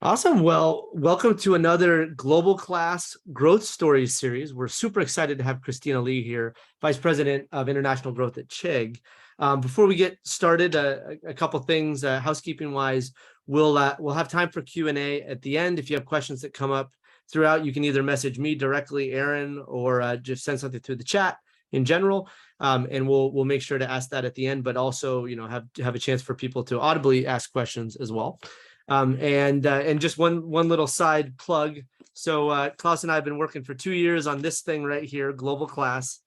Awesome. Well, welcome to another Global Class Growth Stories series. We're super excited to have Christina Lee here, Vice President of International Growth at Chegg. Before we get started, a couple things housekeeping wise. We'll have time for Q&A at the end. If you have questions that come up throughout, you can either message me directly, Aaron, or just send something through the chat in general. And we'll make sure to ask that at the end, but also have a chance for people to audibly ask questions as well. And just one little side plug. So Klaus and I have been working for 2 years on this thing right here, Global Class.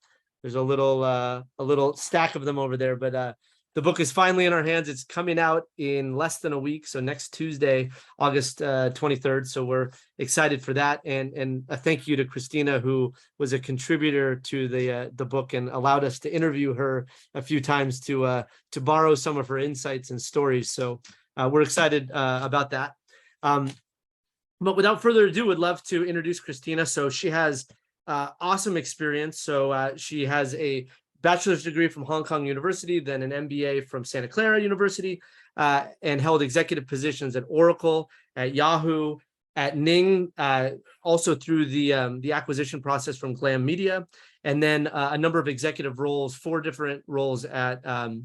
There's a little stack of them over there, but the book is finally in our hands. It's coming out in less than a week, so next Tuesday, August 23rd. So we're excited for that, and a thank you to Christina, who was a contributor to the book and allowed us to interview her a few times to borrow some of her insights and stories. So we're excited about that. But without further ado, would love to introduce Christina. So she has awesome experience. So she has a bachelor's degree from Hong Kong University, then an MBA from Santa Clara University, and held executive positions at Oracle, at Yahoo, at Ning, also through the acquisition process from Glam Media, and then a number of executive roles, 4 different roles at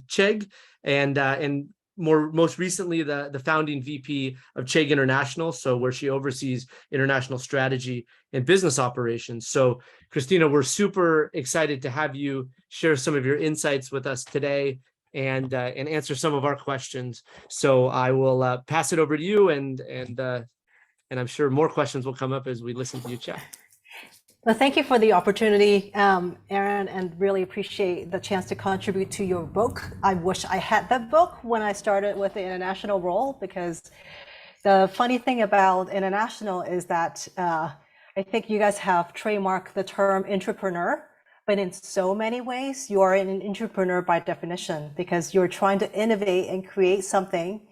Chegg, and most recently the founding VP of Chegg International, so where she oversees international strategy and business operations. So Christina, we're super excited to have you share some of your insights with us today and answer some of our questions. So I will pass it over to you, and I'm sure more questions will come up as we listen to you chat. Well, thank you for the opportunity, Aaron, and really appreciate the chance to contribute to your book. I wish I had that book when I started with the international role, because the funny thing about international is that I think you guys have trademarked the term entrepreneur, but in so many ways, you are an entrepreneur by definition, because you're trying to innovate and create something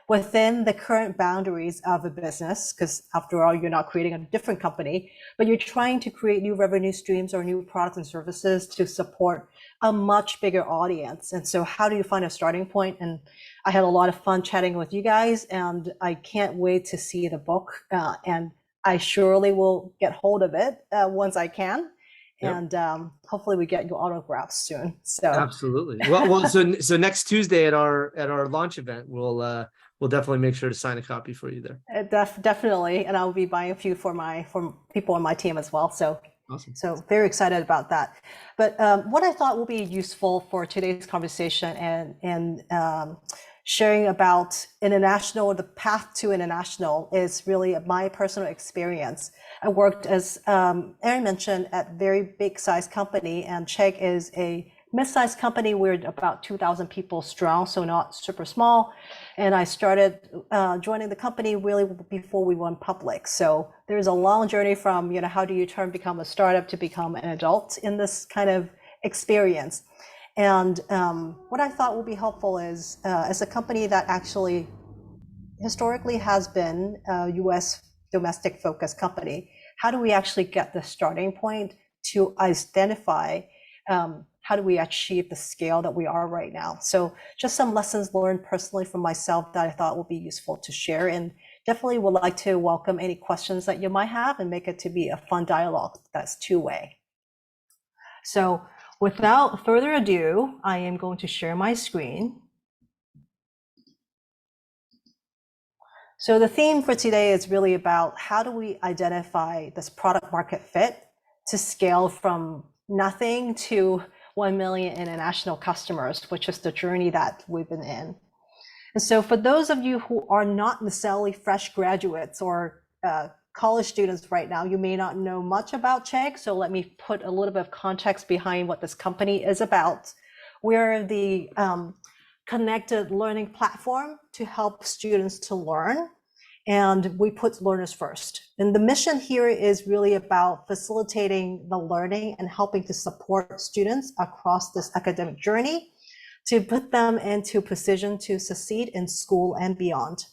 within the current boundaries of a business, because after all, you're not creating a different company, but you're trying to create new revenue streams or new products and services to support a much bigger audience. And so how do you find a starting point? And I had a lot of fun chatting with you guys, and I can't wait to see the book. And I surely will get hold of it once I can. Yep. And hopefully we get your autographs soon. So absolutely. Well, so next Tuesday at our launch event, we'll definitely make sure to sign a copy for you there. Definitely, and I'll be buying a few for people on my team as well. So awesome. So very excited about that. But what I thought will be useful for today's conversation and sharing about international, the path to international, is really my personal experience. I worked, as Aaron mentioned, at very big size company, and Chegg is a mid-sized company. We're about 2,000 people strong, so not super small. And I started joining the company really before we went public. So there's a long journey from, how do you become a startup to become an adult in this kind of experience. And what I thought would be helpful is, as a company that actually historically has been a US domestic focused company, how do we actually get the starting point to identify how do we achieve the scale that we are right now? So just some lessons learned personally from myself that I thought would be useful to share, and definitely would like to welcome any questions that you might have and make it to be a fun dialogue that's two-way. So without further ado, I am going to share my screen. So the theme for today is really about how do we identify this product market fit to scale from nothing to 1 million international customers, which is the journey that we've been in. And so for those of you who are not necessarily fresh graduates or college students right now, you may not know much about Chegg. So let me put a little bit of context behind what this company is about. We're the connected learning platform to help students to learn. And we put learners first. And the mission here is really about facilitating the learning and helping to support students across this academic journey to put them into position to succeed in school and beyond.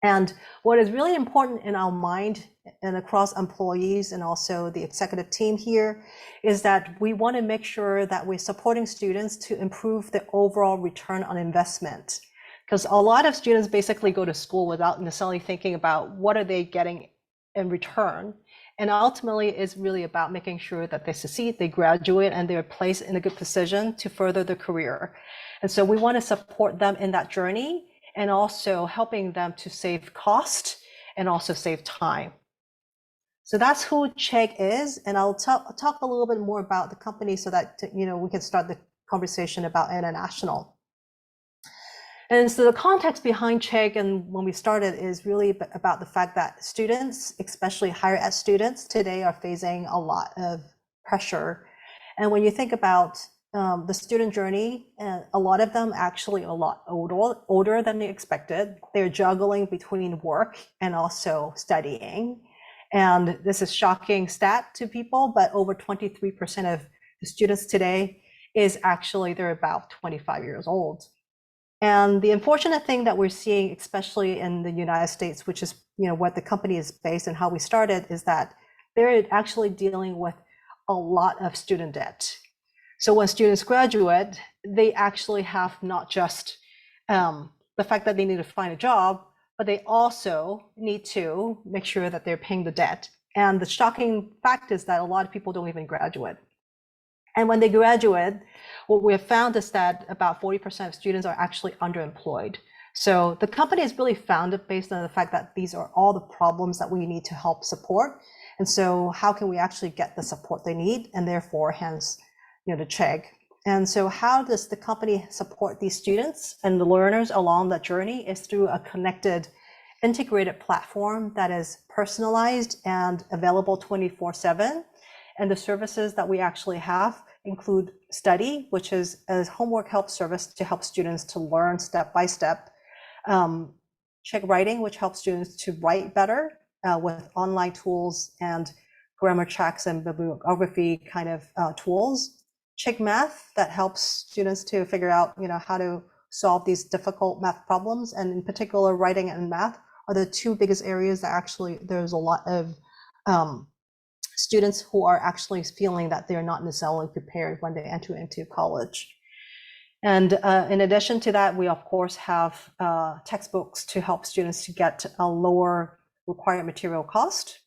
And what is really important in our mind and across employees and also the executive team here is that we want to make sure that we're supporting students to improve the overall return on investment, because a lot of students basically go to school without necessarily thinking about what are they getting in return. And ultimately, it's really about making sure that they succeed, they graduate, and they're placed in a good position to further their career. And so we want to support them in that journey and also helping them to save cost and also save time. So that's who Chegg is. And I'll talk a little bit more about the company so that we can start the conversation about international. And so the context behind Chegg and when we started is really about the fact that students, especially higher ed students today, are facing a lot of pressure. And when you think about the student journey, a lot of them actually a lot older than they expected. They're juggling between work and also studying. And this is shocking stat to people, but over 23% of the students today is actually, they're about 25 years old. And the unfortunate thing that we're seeing, especially in the United States, which is what the company is based and how we started, is that they're actually dealing with a lot of student debt. So when students graduate, they actually have not just the fact that they need to find a job, but they also need to make sure that they're paying the debt. And the shocking fact is that a lot of people don't even graduate. And when they graduate, what we have found is that about 40% of students are actually underemployed. So the company is really founded based on the fact that these are all the problems that we need to help support. And so how can we actually get the support they need? And therefore, hence, the Chegg. And so how does the company support these students and the learners along that journey is through a connected, integrated platform that is personalized and available 24/7. And the services that we actually have include Study, which is a homework help service to help students to learn step by step. Chegg Writing, which helps students to write better with online tools and grammar checks and bibliography kind of tools. Chegg Math, that helps students to figure out how to solve these difficult math problems. And in particular, writing and math are the two biggest areas that actually there's a lot of students who are actually feeling that they're not necessarily prepared when they enter into college. And in addition to that, we of course have textbooks to help students to get a lower required material cost.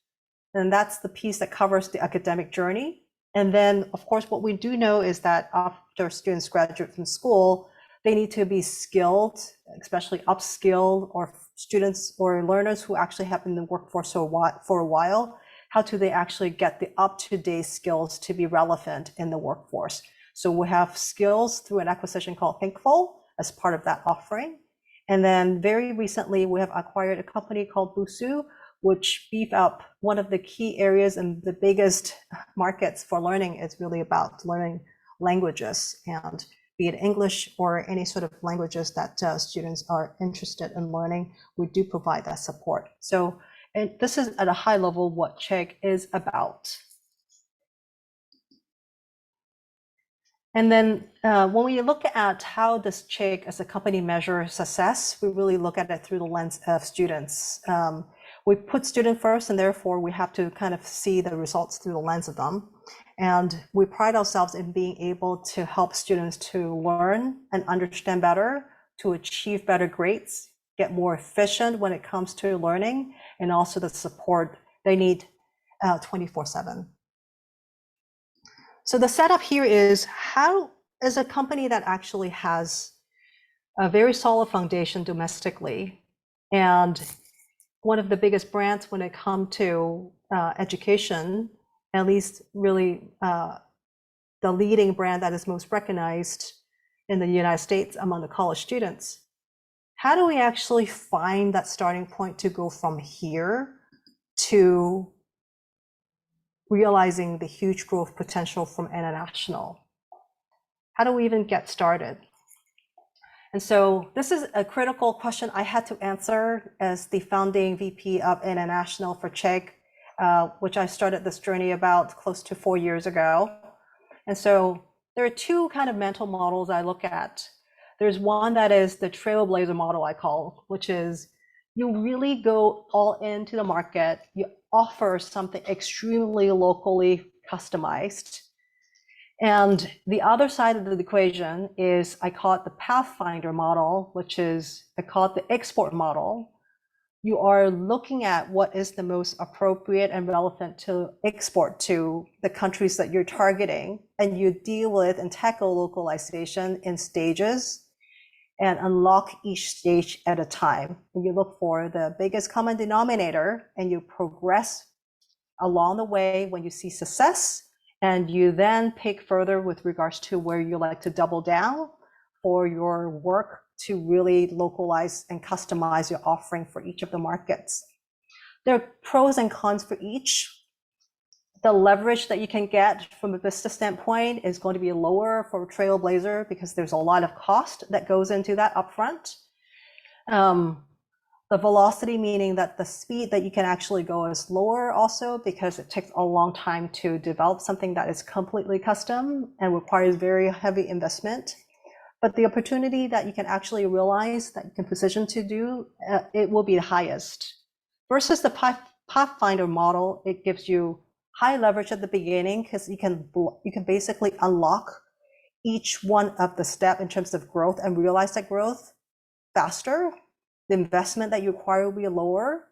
And that's the piece that covers the academic journey. And then of course, what we do know is that after students graduate from school, they need to be skilled, especially upskilled, or students or learners who actually have been in the workforce for a while. How do they actually get the up-to-date skills to be relevant in the workforce? So we have skills through an acquisition called Thinkful as part of that offering. And then very recently, we have acquired a company called Busuu, which beef up one of the key areas and the biggest markets for learning is really about learning languages, and be it English or any sort of languages that students are interested in learning, we do provide that support. So, and this is at a high level what Chegg is about. And then when we look at how does Chegg as a company measure success, we really look at it through the lens of students. We put student first, and therefore we have to kind of see the results through the lens of them. And we pride ourselves in being able to help students to learn and understand better, to achieve better grades, get more efficient when it comes to learning, and also the support they need 24/7. So the setup here is how, as a company that actually has a very solid foundation domestically, and one of the biggest brands when it comes to education, at least really the leading brand that is most recognized in the United States among the college students. How do we actually find that starting point to go from here to realizing the huge growth potential from international? How do we even get started? And so this is a critical question I had to answer as the founding VP of International for Chegg, which I started this journey about close to 4 years ago. And so there are two kind of mental models I look at. There's one that is the trailblazer model I call, which is you really go all into the market, you offer something extremely locally customized, And the other side of the equation is, I call it the Pathfinder model, which is, I call it the export model. You are looking at what is the most appropriate and relevant to export to the countries that you're targeting, and you deal with and tackle localization in stages and unlock each stage at a time. And you look for the biggest common denominator and you progress along the way when you see success, and you then pick further with regards to where you like to double down for your work to really localize and customize your offering for each of the markets. There are pros and cons for each. The leverage that you can get from a business standpoint is going to be lower for Trailblazer because there's a lot of cost that goes into that upfront. The velocity, meaning that the speed that you can actually go is lower also because it takes a long time to develop something that is completely custom and requires very heavy investment. But the opportunity that you can actually realize that you can position to do, it will be the highest. Versus the Pathfinder model, it gives you high leverage at the beginning because you can basically unlock each one of the step in terms of growth and realize that growth faster. The investment that you require will be lower.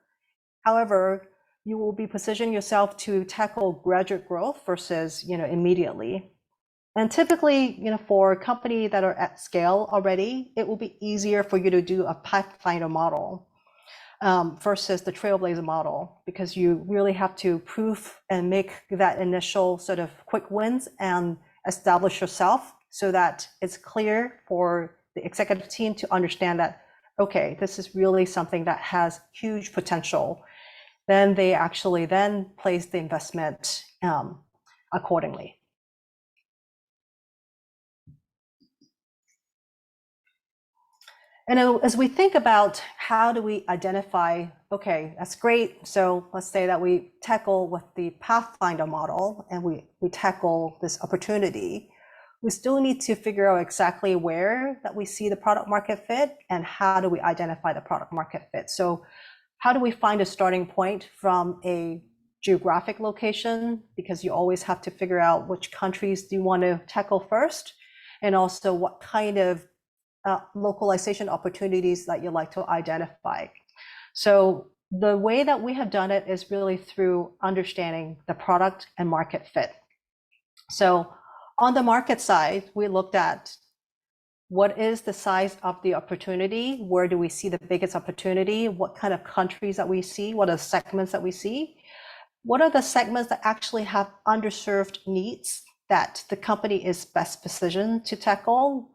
However, you will be positioning yourself to tackle graduate growth versus, immediately. And typically, for a company that are at scale already, it will be easier for you to do a Pathfinder model versus the Trailblazer model, because you really have to prove and make that initial sort of quick wins and establish yourself so that it's clear for the executive team to understand that, okay, this is really something that has huge potential. Then they actually then place the investment accordingly. And as we think about how do we identify, okay, that's great. So let's say that we tackle with the Pathfinder model and we tackle this opportunity. We still need to figure out exactly where that we see the product market fit and how do we identify the product market fit. So how do we find a starting point from a geographic location? Because you always have to figure out which countries do you want to tackle first, and also what kind of localization opportunities that you like to identify. So the way that we have done it is really through understanding the product and market fit. So on the market side, we looked at what is the size of the opportunity, where do we see the biggest opportunity, what kind of countries that we see, what are the segments that we see, what are the segments that actually have underserved needs that the company is best positioned to tackle,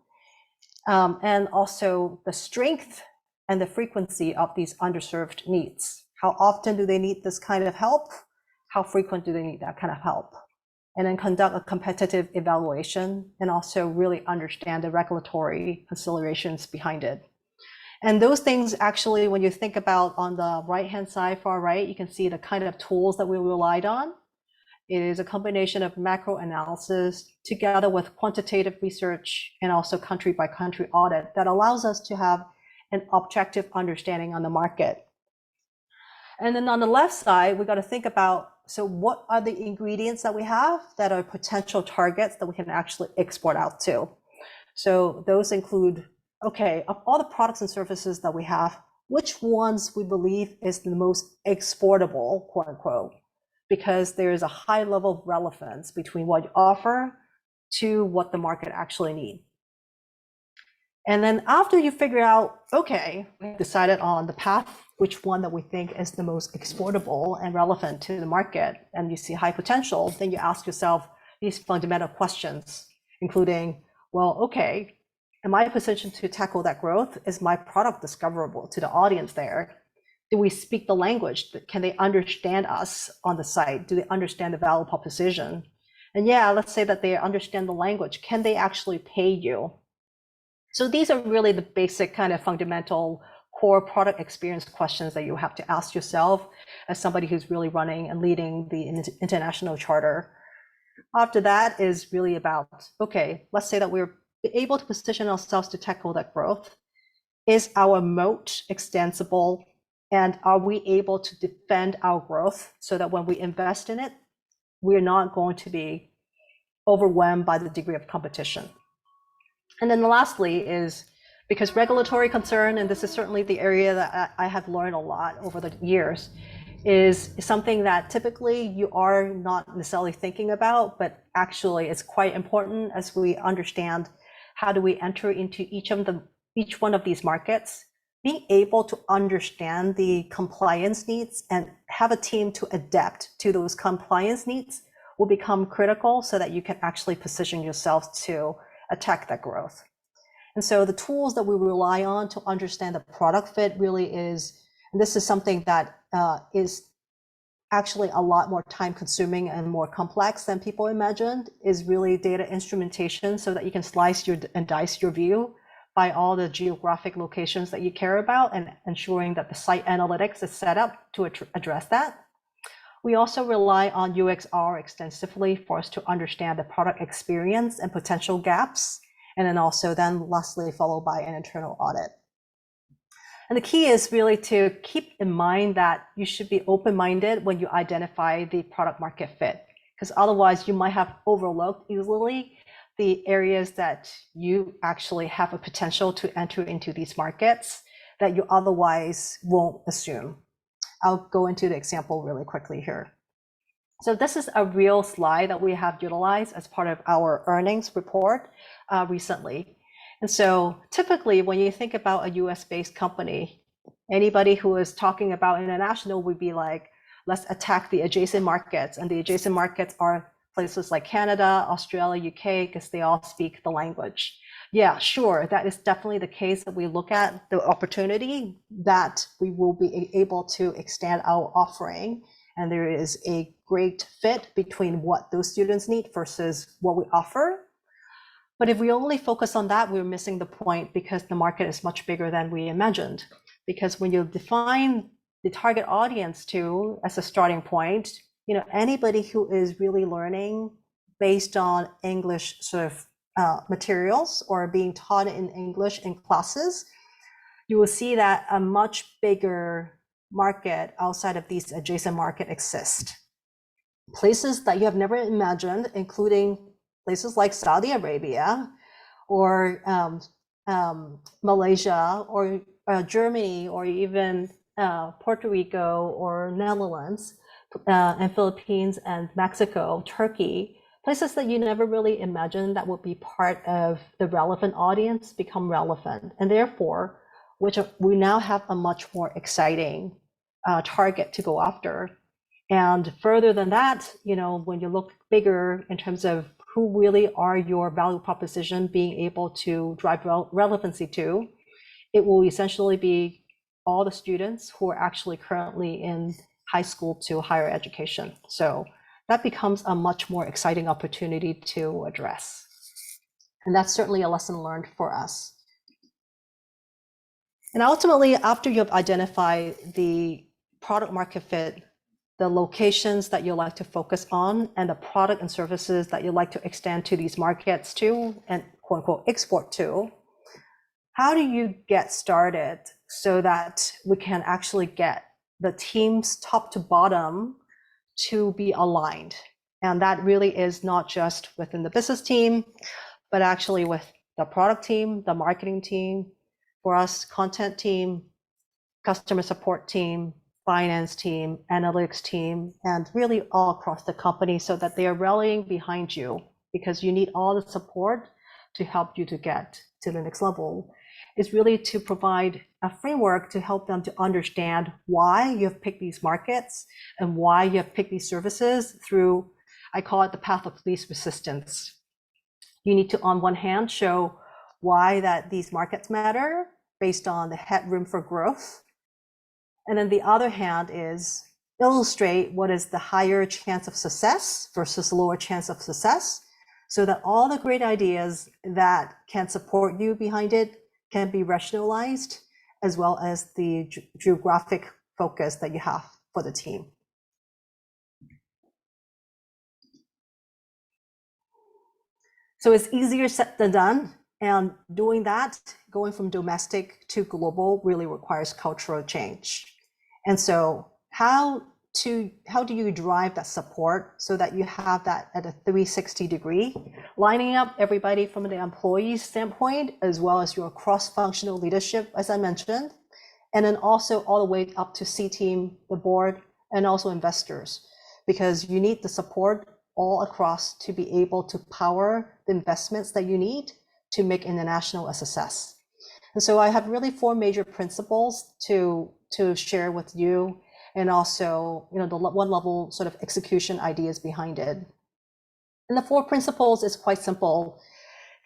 and also the strength and the frequency of these underserved needs. How often do they need this kind of help? How frequent do they need that kind of help? And then conduct a competitive evaluation and also really understand the regulatory considerations behind it. And those things actually, when you think about on the right-hand side, far right, you can see the kind of tools that we relied on. It is a combination of macro analysis together with quantitative research and also country by country audit that allows us to have an objective understanding on the market. And then on the left side, we got to think about, so what are the ingredients that we have that are potential targets that we can actually export out to? So those include, okay, of all the products and services that we have, which ones we believe is the most exportable, quote unquote, because there is a high level of relevance between what you offer to what the market actually needs. And then after you figure out, okay, we decided on the path, which one that we think is the most exportable and relevant to the market, and you see high potential, then you ask yourself these fundamental questions, including, well, okay, am I positioned to tackle that growth? Is my product discoverable to the audience there? Do we speak the language? Can they understand us on the site? Do they understand the value proposition? And yeah, let's say that they understand the language. Can they actually pay you? So these are really the basic kind of fundamental core product experience questions that you have to ask yourself as somebody who's really running and leading the international charter. After that is really about, okay, let's say that we're able to position ourselves to tackle that growth. Is our moat extensible? And are we able to defend our growth so that when we invest in it, we're not going to be overwhelmed by the degree of competition. And then lastly is because regulatory concern, and this is certainly the area that I have learned a lot over the years, is something that typically you are not necessarily thinking about, but actually it's quite important as we understand how do we enter into each one of these markets. Being able to understand the compliance needs and have a team to adapt to those compliance needs will become critical so that you can actually position yourself to attack that growth. And so the tools that we rely on to understand the product fit really is, and this is something that is actually a lot more time consuming and more complex than people imagined, is really data instrumentation so that you can slice and dice your view by all the geographic locations that you care about and ensuring that the site analytics is set up to address that. We also rely on UXR extensively for us to understand the product experience and potential gaps, and then lastly followed by an internal audit. And the key is really to keep in mind that you should be open-minded when you identify the product market fit, because otherwise you might have overlooked easily the areas that you actually have a potential to enter into these markets that you otherwise won't assume. I'll go into the example really quickly here. So this is a real slide that we have utilized as part of our earnings report recently. And so typically when you think about a US-based company, anybody who is talking about international would be like, let's attack the adjacent markets. And the adjacent markets are places like Canada, Australia, UK, because they all speak the language. Yeah, sure, that is definitely the case that we look at the opportunity that we will be able to extend our offering. And there is a great fit between what those students need versus what we offer. But if we only focus on that, we're missing the point because the market is much bigger than we imagined. Because when you define the target audience to as a starting point, anybody who is really learning based on English sort of materials or being taught in English in classes, you will see that a much bigger market outside of these adjacent market exists. Places that you have never imagined, including places like Saudi Arabia or Malaysia or Germany or even Puerto Rico or Netherlands and Philippines and Mexico, Turkey, places that you never really imagined that would be part of the relevant audience become relevant. And therefore, we now have a much more exciting target to go after. And further than that, when you look bigger in terms of who really are your value proposition being able to drive relevancy to, it will essentially be all the students who are actually currently in high school to higher education. So that becomes a much more exciting opportunity to address. And that's certainly a lesson learned for us. And ultimately, after you've identified the product market fit, the locations that you like to focus on, and the product and services that you like to extend to these markets to and quote unquote export to, how do you get started so that we can actually get the teams top to bottom to be aligned? And that really is not just within the business team, but actually with the product team, the marketing team, for us, content team, customer support team, finance team, analytics team, and really all across the company so that they are rallying behind you because you need all the support to help you to get to the next level. Is really to provide a framework to help them to understand why you have picked these markets and why you have picked these services through, I call it the path of least resistance. You need to, on one hand, show why that these markets matter based on the headroom for growth. And then the other hand is illustrate what is the higher chance of success versus lower chance of success, so that all the great ideas that can support you behind it can be rationalized, as well as the geographic focus that you have for the team. So it's easier said than done. And doing that, going from domestic to global really requires cultural change. And so how how do you drive that support so that you have that at a 360 degree, lining up everybody from the employee standpoint, as well as your cross-functional leadership, as I mentioned, and then also all the way up to C-team, the board, and also investors, because you need the support all across to be able to power the investments that you need to make international a success. And so I have really 4 major principles to share with you, and also, the 1 level sort of execution ideas behind it. And the 4 principles is quite simple.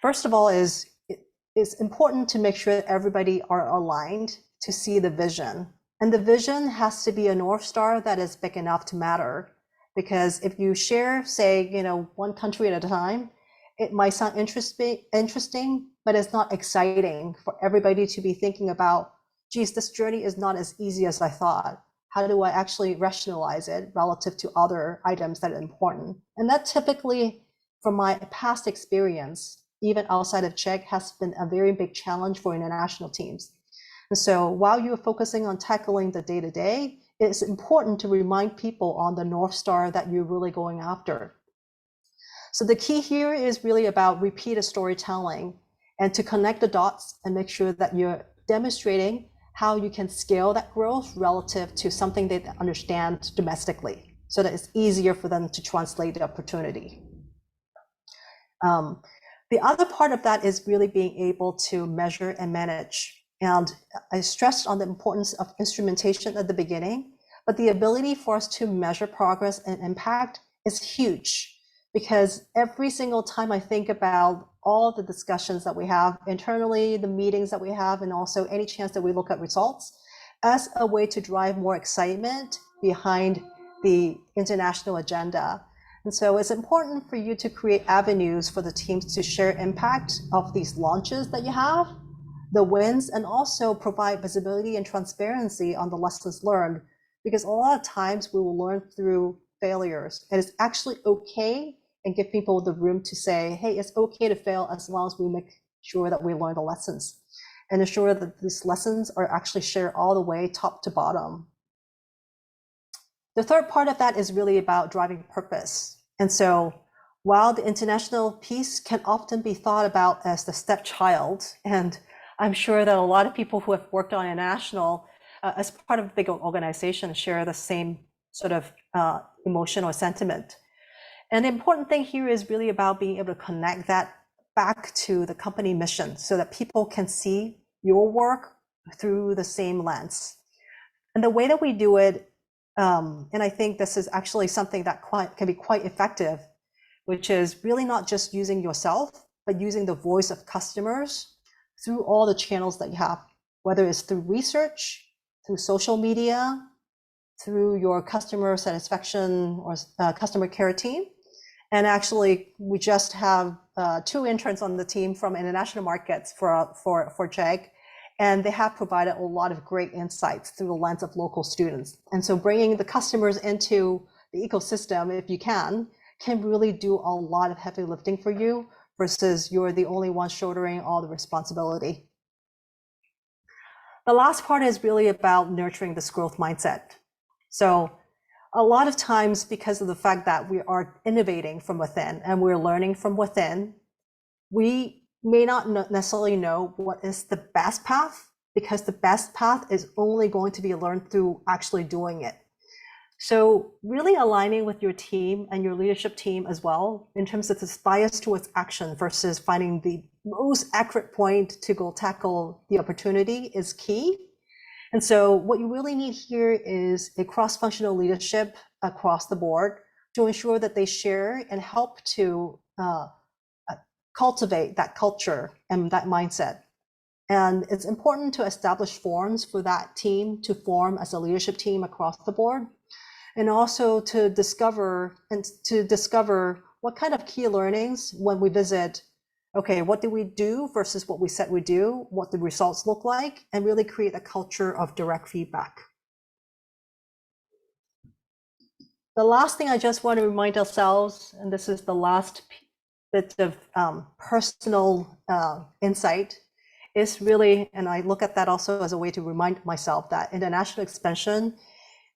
First of all, it's important to make sure that everybody are aligned to see the vision. And the vision has to be a North Star that is big enough to matter. Because if you share, say, 1 country at a time, it might sound interesting, but it's not exciting for everybody to be thinking about, geez, this journey is not as easy as I thought. How do I actually rationalize it relative to other items that are important? And that typically, from my past experience, even outside of Chegg, has been a very big challenge for international teams. And so while you're focusing on tackling the day-to-day, it's important to remind people on the North Star that you're really going after. So the key here is really about repeated storytelling and to connect the dots and make sure that you're demonstrating how you can scale that growth relative to something they understand domestically, so that it's easier for them to translate the opportunity. The other part of that is really being able to measure and manage. And I stressed on the importance of instrumentation at the beginning, but the ability for us to measure progress and impact is huge, because every single time I think about all the discussions that we have internally, the meetings that we have, and also any chance that we look at results as a way to drive more excitement behind the international agenda. And so it's important for you to create avenues for the teams to share impact of these launches that you have, the wins, and also provide visibility and transparency on the lessons learned, because a lot of times we will learn through failures, and it's actually okay, and give people the room to say, hey, it's okay to fail as long as we make sure that we learn the lessons and ensure that these lessons are actually shared all the way top to bottom. The third part of that is really about driving purpose. And so while the international piece can often be thought about as the stepchild, and I'm sure that a lot of people who have worked on international as part of a big organization share the same sort of emotion or sentiment. And the important thing here is really about being able to connect that back to the company mission so that people can see your work through the same lens. And the way that we do it, and I think this is actually something that can be quite effective, which is really not just using yourself, but using the voice of customers through all the channels that you have, whether it's through research, through social media, through your customer satisfaction or customer care team. And actually, we just have 2 interns on the team from international markets for Chegg, and they have provided a lot of great insights through the lens of local students. And so bringing the customers into the ecosystem, if you can really do a lot of heavy lifting for you versus you're the only one shouldering all the responsibility. The last part is really about nurturing this growth mindset. So a lot of times, because of the fact that we are innovating from within and we're learning from within, we may not necessarily know what is the best path, because the best path is only going to be learned through actually doing it. So really aligning with your team and your leadership team as well, in terms of this bias towards action versus finding the most accurate point to go tackle the opportunity is key. And so what you really need here is a cross-functional leadership across the board to ensure that they share and help to cultivate that culture and that mindset. And it's important to establish forums for that team to form as a leadership team across the board, and also to discover what kind of key learnings when we visit. Okay, what did we do versus what we said we do, what the results look like, and really create a culture of direct feedback. The last thing I just want to remind ourselves, and this is the last bit of personal insight, is really, and I look at that also as a way to remind myself that international expansion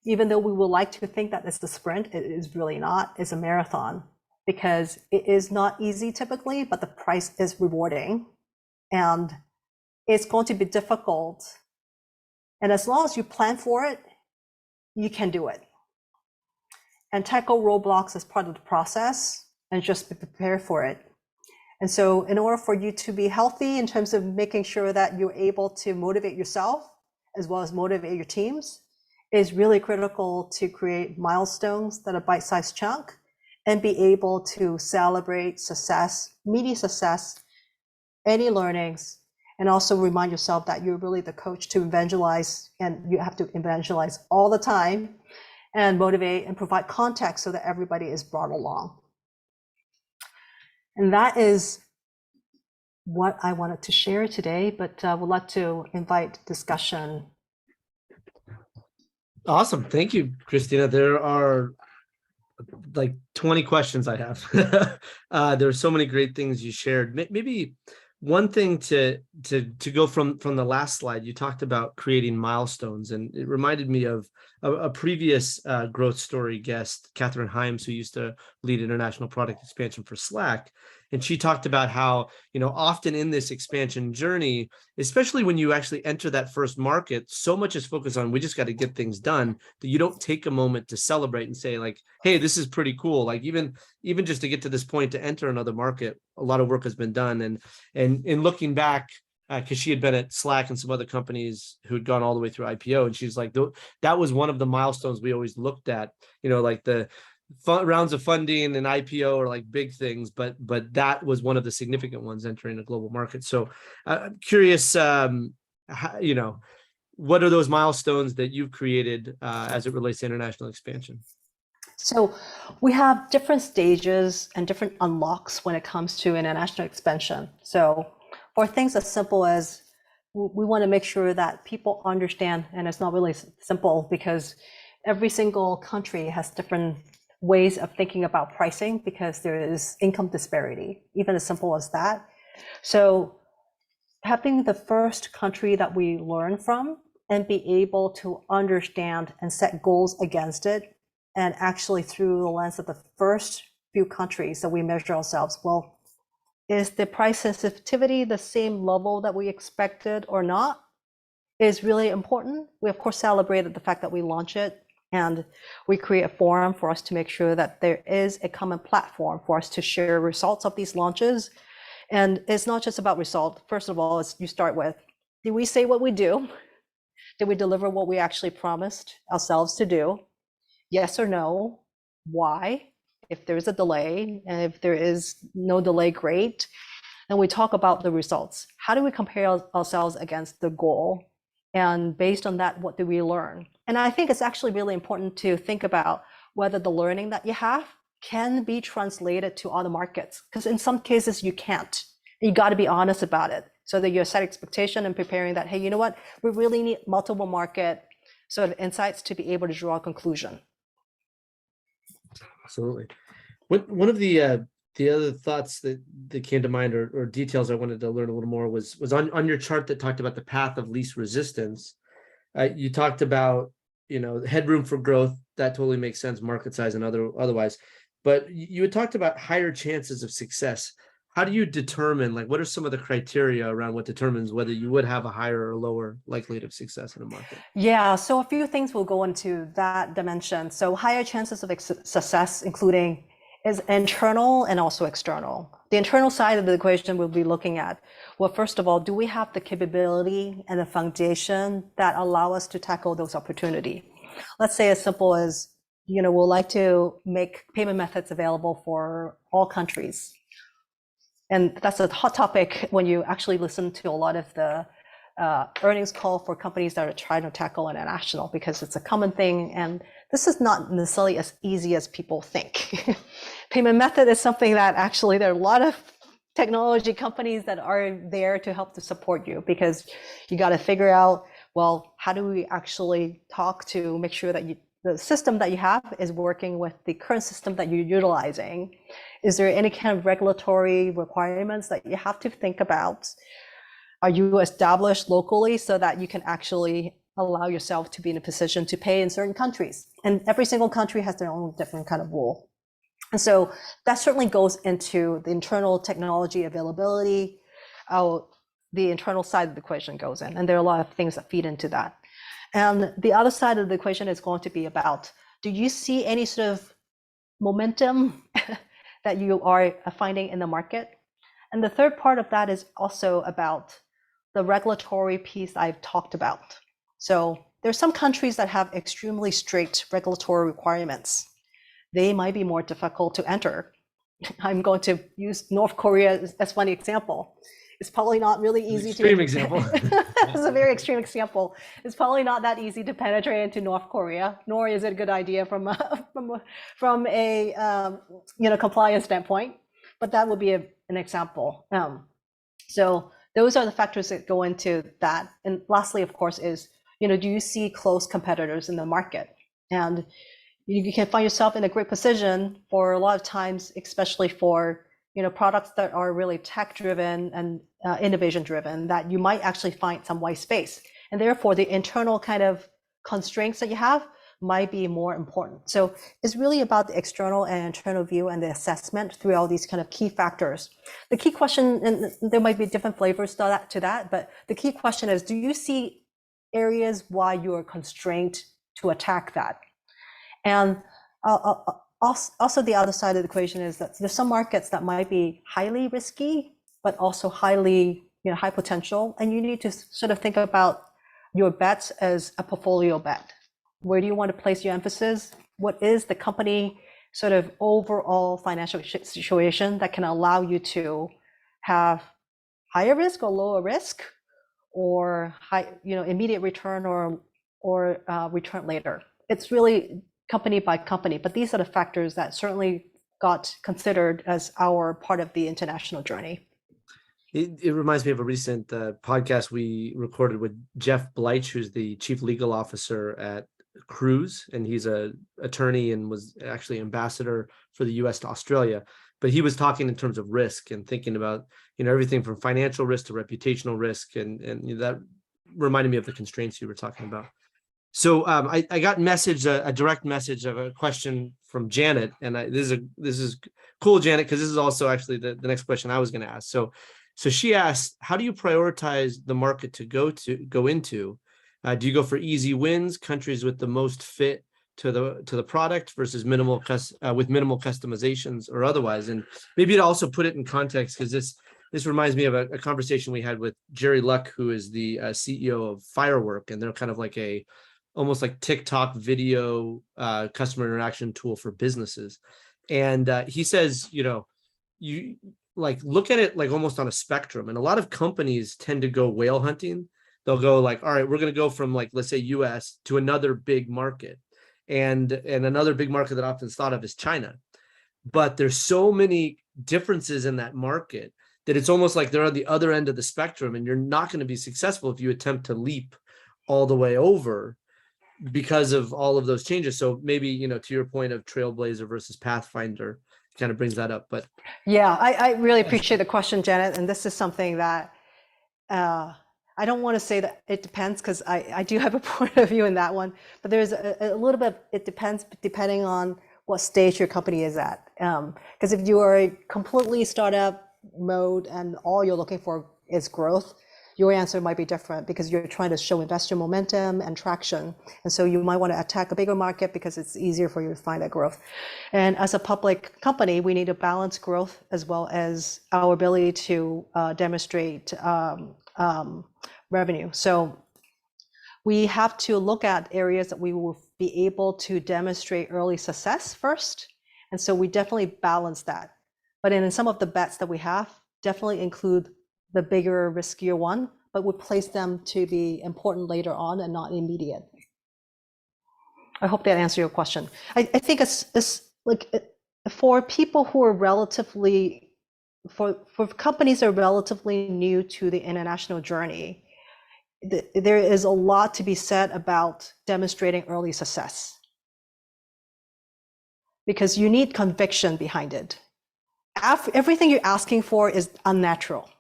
even though we would like to think that it's a sprint, it is really not. It's a marathon, because it is not easy typically, but the price is rewarding, and it's going to be difficult. And as long as you plan for it, you can do it. And tackle roadblocks as part of the process and just be prepared for it. And so in order for you to be healthy in terms of making sure that you're able to motivate yourself as well as motivate your teams, is really critical to create milestones that are bite-sized chunk and be able to celebrate success, meaty success, any learnings, and also remind yourself that you're really the coach to evangelize, and you have to evangelize all the time and motivate and provide context so that everybody is brought along. And that is what I wanted to share today, but would like to invite discussion. Awesome. Thank you, Christina. There are like 20 questions I have. There are so many great things you shared. Maybe one thing to go from the last slide, you talked about creating milestones, and it reminded me of a previous growth story guest, Catherine Himes, who used to lead international product expansion for Slack. And she talked about how, often in this expansion journey, especially when you actually enter that first market, so much is focused on, we just got to get things done, that you don't take a moment to celebrate and say like, hey, this is pretty cool. Like even just to get to this point, to enter another market, a lot of work has been done. And in looking back, because she had been at Slack and some other companies who had gone all the way through IPO, and she's like, that was one of the milestones we always looked at, like the rounds of funding and IPO are like big things, but that was one of the significant ones, entering a global market. So I'm curious, what are those milestones that you've created as it relates to international expansion? So we have different stages and different unlocks when it comes to international expansion. So for things as simple as, we want to make sure that people understand, and it's not really simple because every single country has different ways of thinking about pricing because there is income disparity, even as simple as that. So having the first country that we learn from and be able to understand and set goals against it, and actually through the lens of the first few countries that we measure ourselves, well, is the price sensitivity the same level that we expected or not, is really important. We of course celebrated the fact that we launch it, and we create a forum for us to make sure that there is a common platform for us to share results of these launches. And it's not just about results. First of all, you start with, did we say what we do? Did we deliver what we actually promised ourselves to do? Yes or no? Why? If there's a delay, and if there is no delay, great. And we talk about the results. How do we compare ourselves against the goal? And based on that, what do we learn? And I think it's actually really important to think about whether the learning that you have can be translated to other markets, because in some cases you can't. You got to be honest about it, so that you set expectation and preparing that, hey, you know what? We really need multiple market sort of insights to be able to draw a conclusion. Absolutely. One of the other thoughts that came to mind, or details I wanted to learn a little more, was on your chart that talked about the path of least resistance. You talked about, headroom for growth. That totally makes sense, market size and otherwise. But you had talked about higher chances of success. How do you determine, what are some of the criteria around what determines whether you would have a higher or lower likelihood of success in a market? Yeah, so a few things will go into that dimension. So higher chances of success, including is internal and also external. The internal side of the equation we'll be looking at, well, first of all, do we have the capability and the foundation that allow us to tackle those opportunities? Let's say as simple as, we'd like to make payment methods available for all countries. And that's a hot topic when you actually listen to a lot of the earnings call for companies that are trying to tackle international, because it's a common thing. And this is not necessarily as easy as people think. Payment method is something that actually there are a lot of technology companies that are there to help to support you, because you got to figure out, well, how do we actually talk to make sure that the system that you have is working with the current system that you're utilizing? Is there any kind of regulatory requirements that you have to think about? Are you established locally so that you can actually allow yourself to be in a position to pay in certain countries. And every single country has their own different kind of rule. And so that certainly goes into the internal technology availability, how the internal side of the equation goes in. And there are a lot of things that feed into that. And the other side of the equation is going to be about, do you see any sort of momentum that you are finding in the market? And the third part of that is also about the regulatory piece I've talked about. So there's some countries that have extremely strict regulatory requirements. They might be more difficult to enter. I'm going to use North Korea as one example. It's probably not really easy extreme example. It's a very extreme example. It's probably not that easy to penetrate into North Korea, nor is it a good idea from a compliance standpoint. But that would be an example. So those are the factors that go into that. And lastly, of course, is do you see close competitors in the market? And you can find yourself in a great position for a lot of times, especially for products that are really tech driven and innovation driven, that you might actually find some white space, and therefore the internal kind of constraints that you have might be more important. So it's really about the external and internal view and the assessment through all these kind of key factors. The key question, and there might be different flavors to that, but the key question is, do you see areas why you are constrained to attack that? And also the other side of the equation is that there's some markets that might be highly risky, but also highly, high potential. And you need to sort of think about your bets as a portfolio bet. Where do you want to place your emphasis? What is the company sort of overall financial situation that can allow you to have higher risk or lower risk, or high, immediate return or return later? It's really company by company, but these are the factors that certainly got considered as our part of the international journey. It reminds me of a recent podcast we recorded with Jeff Bleich, who's the chief legal officer at Cruise, and he's an attorney and was actually ambassador for the US to Australia. But he was talking in terms of risk and thinking about everything from financial risk to reputational risk, and that reminded me of the constraints you were talking about. So I got a direct message of a question from Janet, and this is cool, Janet, because this is also actually the next question I was going to ask. So she asked, how do you prioritize the market to go into? Do you go for easy wins, countries with the most fit to the product versus minimal customizations or otherwise? And maybe to also put it in context, because this reminds me of a conversation we had with Jerry Luck, who is the CEO of Firework, and they're kind of like almost like TikTok video customer interaction tool for businesses. And he says, you look at it like almost on a spectrum. And a lot of companies tend to go whale hunting. They'll go like, all right, we're going to go from let's say US to another big market. And another big market that often is thought of is China. But there's so many differences in that market that it's almost like they're on the other end of the spectrum, and you're not going to be successful if you attempt to leap all the way over because of all of those changes. So maybe, to your point of Trailblazer versus Pathfinder, kind of brings that up. But yeah, I really appreciate the question, Janet. And this is something that I don't want to say that it depends, because I do have a point of view in that one, but there's a little bit, it depends depending on what stage your company is at. Because if you are a completely startup mode and all you're looking for is growth, your answer might be different, because you're trying to show investor momentum and traction. And so you might want to attack a bigger market because it's easier for you to find that growth. And as a public company, we need to balance growth as well as our ability to demonstrate revenue. So we have to look at areas that we will be able to demonstrate early success first. And so we definitely balance that. But in some of the bets that we have, definitely include the bigger, riskier one, but would place them to be important later on and not immediate. I hope that answers your question. I think it's like for people who are relatively, for companies that are relatively new to the international journey, there is a lot to be said about demonstrating early success, because you need conviction behind it. Everything you're asking for is unnatural,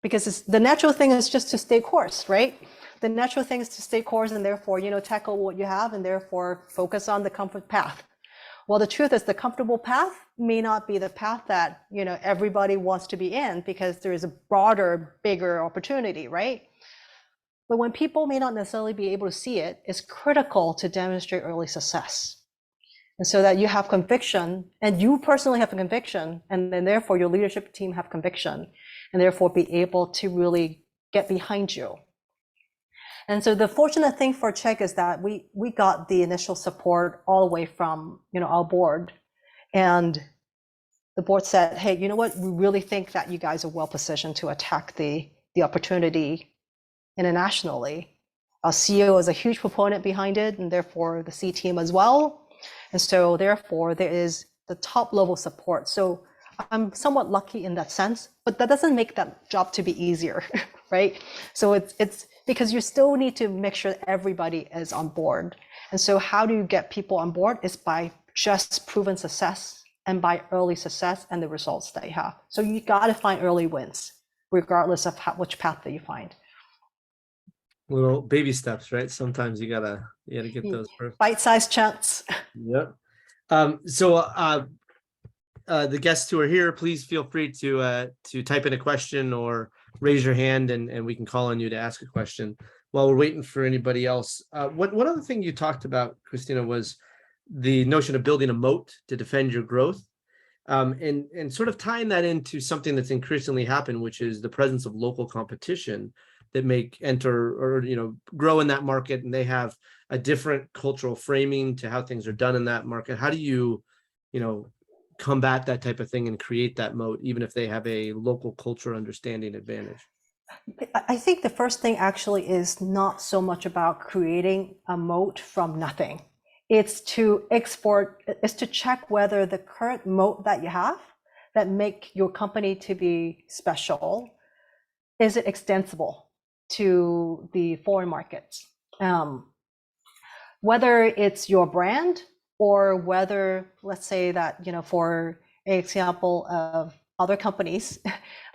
because the natural thing is just to stay course, right? the natural thing is to stay course and therefore, tackle what you have and therefore focus on the comfort path. Well, the truth is the comfortable path may not be the path that, everybody wants to be in because there is a broader, bigger opportunity, right? But when people may not necessarily be able to see it, it's critical to demonstrate early success. And so that you have conviction and you personally have a conviction, and then therefore your leadership team have conviction, and therefore be able to really get behind you. And so the fortunate thing for Chegg is that we got the initial support all the way from, our board. And the board said, hey, you know what? We really think that you guys are well positioned to attack the opportunity internationally. Our CEO is a huge proponent behind it, and therefore the C team as well. And so therefore there is the top level support. So I'm somewhat lucky in that sense, but that doesn't make that job to be easier, right? So it's because you still need to make sure that everybody is on board. And so how do you get people on board is by just proven success and by early success and the results that you have. So you got to find early wins, regardless of which path that you find. Little baby steps, right? Sometimes you gotta get those first. Bite-sized chunks. Yep. The guests who are here, please feel free to type in a question or raise your hand, and we can call on you to ask a question while we're waiting for anybody else. One other thing you talked about, Christina, was the notion of building a moat to defend your growth, and sort of tying that into something that's increasingly happened, which is the presence of local competition that may enter or grow in that market, and they have a different cultural framing to how things are done in that market. How do you combat that type of thing and create that moat, even if they have a local culture understanding advantage? I think the first thing actually is not so much about creating a moat from nothing. It's to check whether the current moat that you have that make your company to be special, is it extensible to the foreign markets? Whether it's your brand or whether, let's say that, for an example of other companies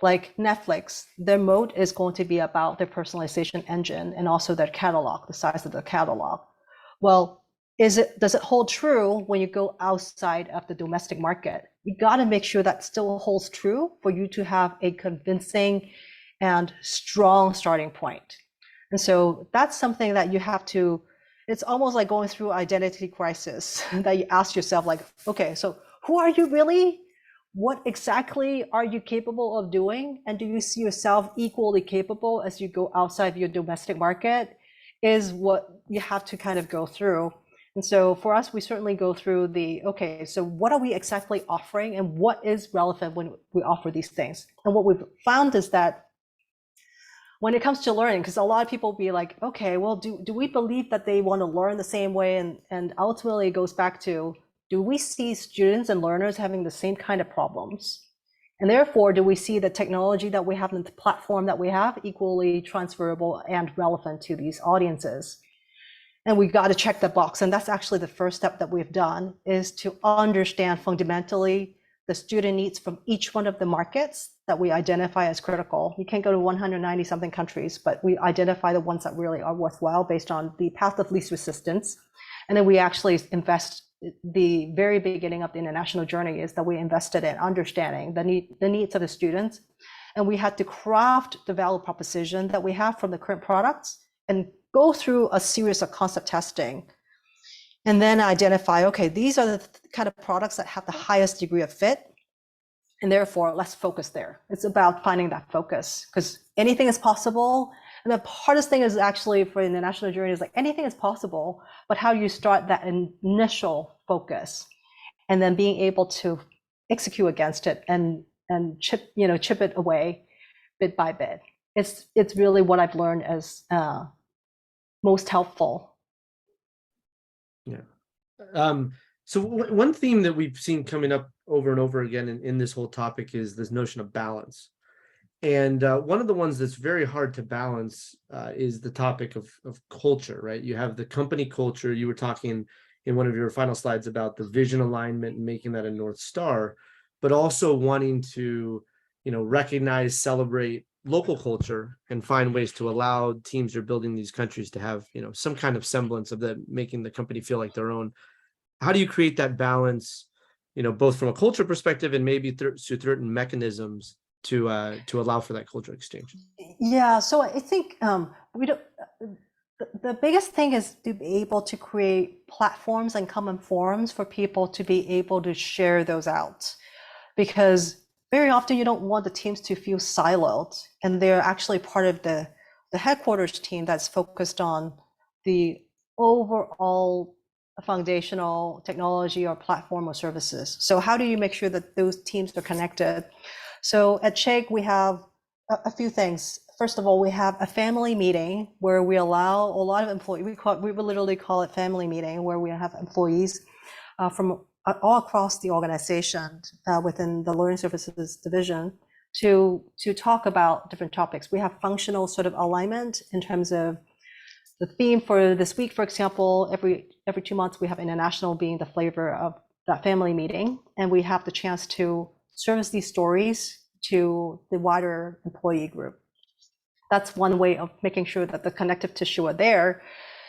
like Netflix, their moat is going to be about their personalization engine and also their catalog, the size of the catalog. Well, does it hold true when you go outside of the domestic market? You got to make sure that still holds true for you to have a convincing and strong starting point. And so that's something that you have to, it's almost like going through identity crisis that you ask yourself, like, okay, so who are you really? What exactly are you capable of doing? And do you see yourself equally capable as you go outside your domestic market? Is what you have to kind of go through. And so for us, we certainly go through okay, so what are we exactly offering and what is relevant when we offer these things? And what we've found is that when it comes to learning, because a lot of people be like, okay, well, do we believe that they want to learn the same way? And ultimately it goes back to, do we see students and learners having the same kind of problems? And therefore, do we see the technology that we have and the platform that we have equally transferable and relevant to these audiences? And we got to check the box. And that's actually the first step that we've done, is to understand fundamentally the student needs from each one of the markets that we identify as critical. You can't go to 190 something countries, but we identify the ones that really are worthwhile based on the path of least resistance. And then we actually invest. The very beginning of the international journey is that we invested in understanding the needs of the students. And we had to craft the value proposition that we have from the current products and go through a series of concept testing and then identify, okay, these are the kind of products that have the highest degree of fit. And therefore, let's focus there. It's about finding that focus, because anything is possible. And the hardest thing is actually for the international journey is like anything is possible, but how do you start that initial focus and then being able to execute against it and chip it away bit by bit. It's really what I've learned as most helpful. Yeah. So one theme that we've seen coming up over and over again in this whole topic is this notion of balance. And one of the ones that's very hard to balance is the topic of culture, right? You have the company culture. You were talking in one of your final slides about the vision alignment and making that a North Star, but also wanting to, recognize, celebrate local culture and find ways to allow teams who are building these countries to have, some kind of semblance of the making the company feel like their own. How do you create that balance, both from a culture perspective and maybe through certain mechanisms to allow for that culture exchange? Yeah, so I think we don't. The biggest thing is to be able to create platforms and common forums for people to be able to share those out, because very often you don't want the teams to feel siloed, and they're actually part of the headquarters team that's focused on the overall foundational technology or platform or services. So how do you make sure that those teams are connected? So at Chegg, we have a few things. First of all, we have a family meeting where we allow a lot of employees, we will literally call it family meeting, where we have employees from all across the organization within the learning services division to talk about different topics. We have functional sort of alignment in terms of the theme for this week. For example, every 2 months we have international being the flavor of that family meeting, and we have the chance to service these stories to the wider employee group. That's one way of making sure that the connective tissue are there.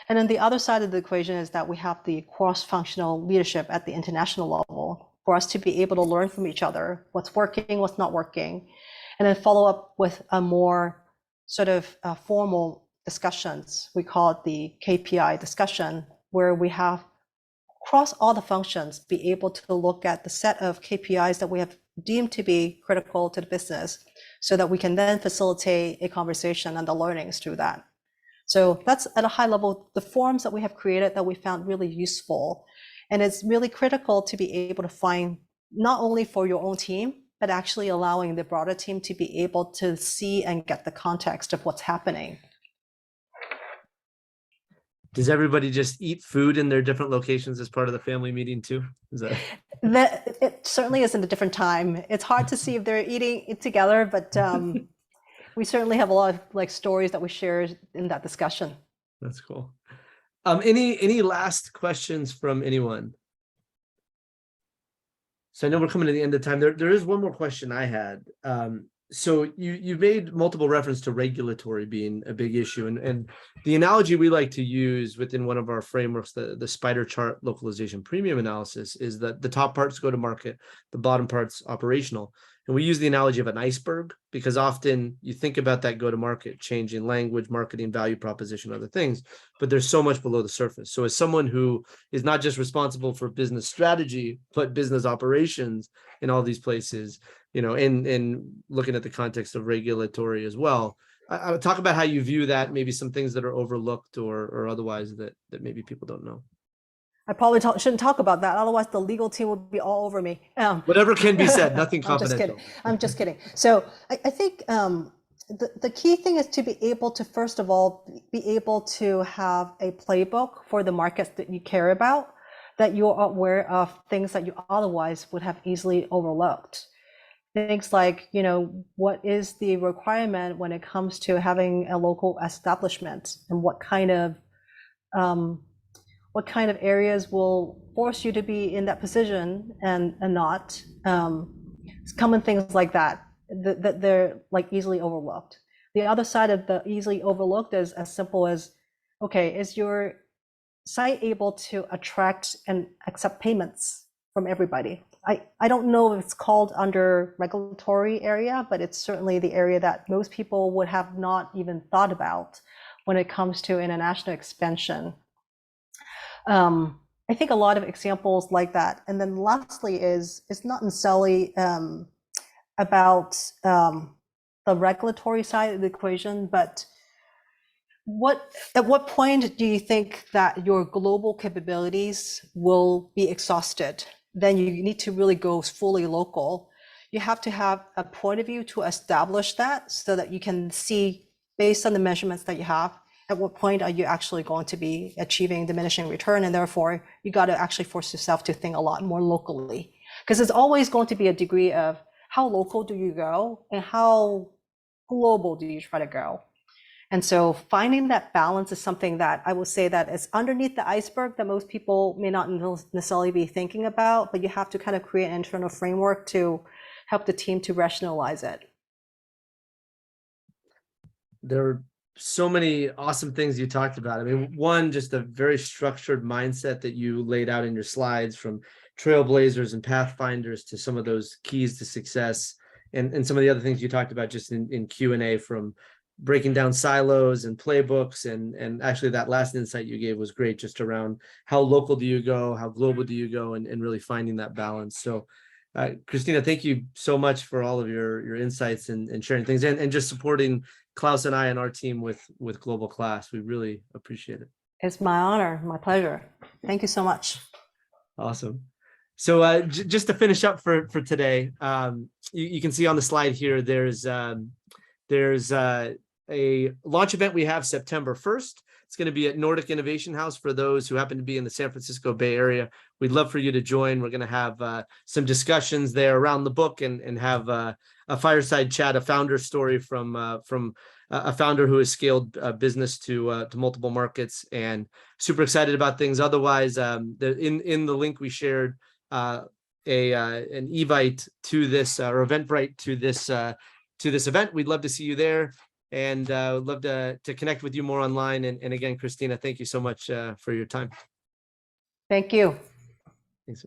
And then the other side of the equation is that we have the cross-functional leadership at the international level for us to be able to learn from each other, what's working, what's not working, and then follow up with a more sort of formal discussions. We call it the KPI discussion, where we have across all the functions be able to look at the set of KPIs that we have deemed to be critical to the business, so that we can then facilitate a conversation and the learnings through that. So that's at a high level, the forums that we have created that we found really useful. And it's really critical to be able to find not only for your own team, but actually allowing the broader team to be able to see and get the context of what's happening. Does everybody just eat food in their different locations as part of the family meeting too? Is that it certainly isn't a different time. It's hard to see if they're eating it together, but we certainly have a lot of stories that we share in that discussion. That's cool. Any last questions from anyone? So I know we're coming to the end of time. There is one more question I had. So you've made multiple reference to regulatory being a big issue, and the analogy we like to use within one of our frameworks, the spider chart localization premium analysis, is that the top parts go to market, the bottom parts operational. And we use the analogy of an iceberg because often you think about that go to market, changing language, marketing, value proposition, other things, but there's so much below the surface. So as someone who is not just responsible for business strategy, but business operations in all these places, in looking at the context of regulatory as well, I would talk about how you view that, maybe some things that are overlooked or otherwise that maybe people don't know. I probably shouldn't talk about that, otherwise the legal team will be all over me. Whatever can be said, nothing I'm just confidential. kidding. I'm just kidding. So I think the key thing is to be able to, first of all, be able to have a playbook for the markets that you care about, that you're aware of things that you otherwise would have easily overlooked. Things like, what is the requirement when it comes to having a local establishment, and what kind of areas will force you to be in that position and not. Common things like that they're easily overlooked. The other side of the easily overlooked is as simple as, okay, is your site able to attract and accept payments from everybody? I don't know if it's called under regulatory area, but it's certainly the area that most people would have not even thought about when it comes to international expansion. I think a lot of examples like that. And then lastly is, it's not necessarily about the regulatory side of the equation, but at what point do you think that your global capabilities will be exhausted? Then you need to really go fully local. You have to have a point of view to establish that, so that you can see, based on the measurements that you have, at what point are you actually going to be achieving diminishing return, and therefore you got to actually force yourself to think a lot more locally, because there's always going to be a degree of how local do you go and how global do you try to go. And so finding that balance is something that I will say that is underneath the iceberg that most people may not necessarily be thinking about, but you have to kind of create an internal framework to help the team to rationalize it. There are so many awesome things you talked about. I mean, one, just a very structured mindset that you laid out in your slides, from trailblazers and pathfinders to some of those keys to success, and some of the other things you talked about just in Q&A, from breaking down silos and playbooks. And actually that last insight you gave was great, just around how local do you go, how global do you go, and really finding that balance. So Christina, thank you so much for all of your insights and sharing things, and just supporting Klaus and I and our team with Global Class. We really appreciate it. It's my honor, my pleasure. Thank you so much. Awesome. So just to finish up for today, you can see on the slide here, there's a launch event we have September 1st. It's going to be at Nordic Innovation House for those who happen to be in the San Francisco Bay Area. We'd love for you to join. We're going to have some discussions there around the book, and have a fireside chat, a founder story from a founder who has scaled a business to multiple markets, and super excited about things. Otherwise, in the link we shared, an evite to this, or Eventbrite to this event. We'd love to see you there, and would love to connect with you more online. And again, Christina, thank you so much for your time. Thank you. Thanks.